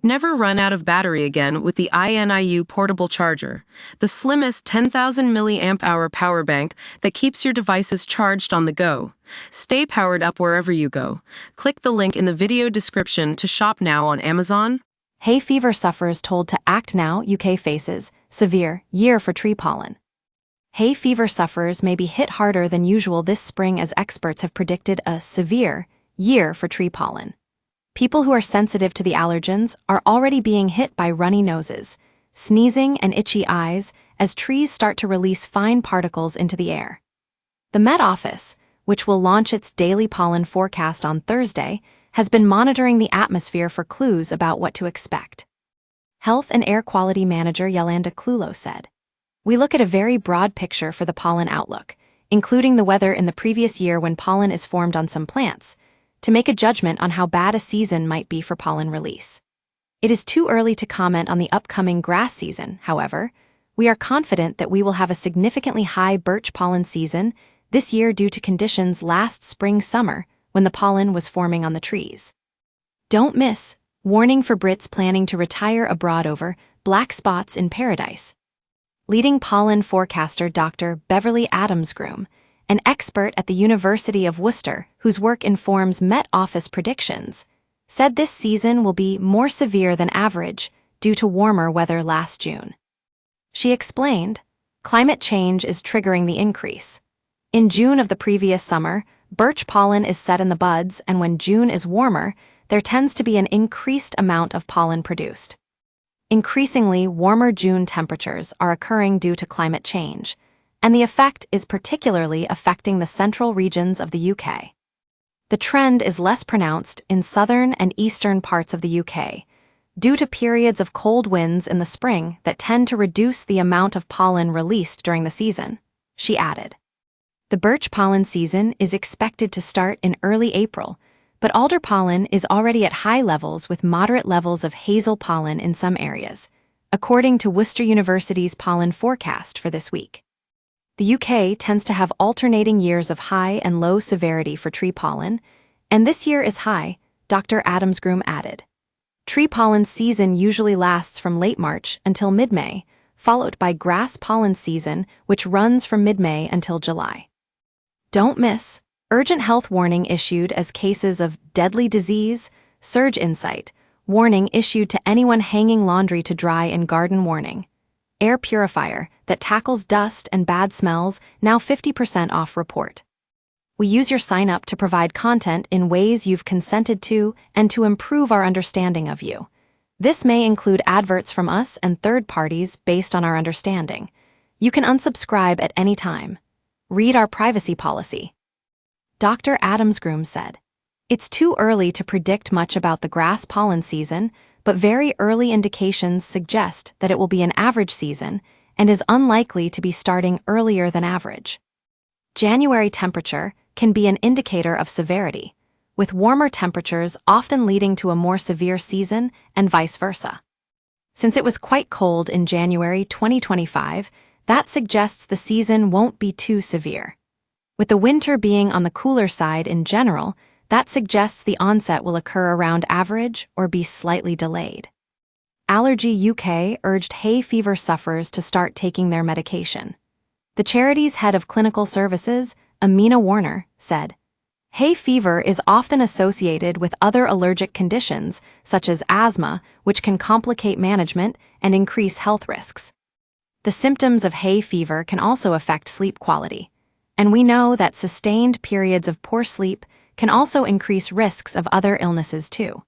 Never run out of battery again with the INIU portable charger, the slimmest 10,000 mAh power bank that keeps your devices charged on the go. Stay powered up wherever you go. Click the link in the video description to shop now on Amazon. Hay fever sufferers told to act now. UK faces severe year for tree pollen. Hay fever sufferers may be hit harder than usual this spring as experts have predicted a severe year for tree pollen. People who are sensitive to the allergens are already being hit by runny noses, sneezing, and itchy eyes as trees start to release fine particles into the air. The Met Office, which will launch its daily pollen forecast on Thursday, has been monitoring the atmosphere for clues about what to expect. Health and Air Quality Manager Yolanda Clulo said, "We look at a very broad picture for the pollen outlook, including the weather in the previous year when pollen is formed on some plants, to make a judgment on how bad a season might be for pollen release. It is too early to comment on the upcoming grass season, however. We are confident that we will have a significantly high birch pollen season this year due to conditions last spring-summer when the pollen was forming on the trees." Don't miss, warning for Brits planning to retire abroad over black spots in paradise. Leading pollen forecaster Dr. Beverly Adams-Groom, an expert at the University of Worcester whose work informs Met Office predictions, said this season will be more severe than average due to warmer weather last June. She explained, "Climate change is triggering the increase. In June of the previous summer, birch pollen is set in the buds, and when June is warmer, there tends to be an increased amount of pollen produced. Increasingly warmer June temperatures are occurring due to climate change, and the effect is particularly affecting the central regions of the UK. The trend is less pronounced in southern and eastern parts of the UK, due to periods of cold winds in the spring that tend to reduce the amount of pollen released during the season," she added. The birch pollen season is expected to start in early April, but alder pollen is already at high levels with moderate levels of hazel pollen in some areas, according to Worcester University's pollen forecast for this week. The UK tends to have alternating years of high and low severity for tree pollen, and this year is high, Dr. Adams-Groom added. Tree pollen season usually lasts from late March until mid-May, followed by grass pollen season, which runs from mid-May until July. Don't miss, urgent health warning issued as cases of deadly disease, surge insight, warning issued to anyone hanging laundry to dry in garden warning. Air purifier that tackles dust and bad smells, now 50% off report. We use your sign-up to provide content in ways you've consented to and to improve our understanding of you. This may include adverts from us and third parties based on our understanding. You can unsubscribe at any time. Read our privacy policy." Dr. Adams-Groom said, "It's too early to predict much about the grass pollen season, but very early indications suggest that it will be an average season and is unlikely to be starting earlier than average. January temperature can be an indicator of severity, with warmer temperatures often leading to a more severe season and vice versa. Since it was quite cold in January 2025, that suggests the season won't be too severe. With the winter being on the cooler side in general, that suggests the onset will occur around average or be slightly delayed." Allergy UK urged hay fever sufferers to start taking their medication. The charity's head of clinical services, Amina Warner, said, "Hay fever is often associated with other allergic conditions, such as asthma, which can complicate management and increase health risks. The symptoms of hay fever can also affect sleep quality, and we know that sustained periods of poor sleep can also increase risks of other illnesses too."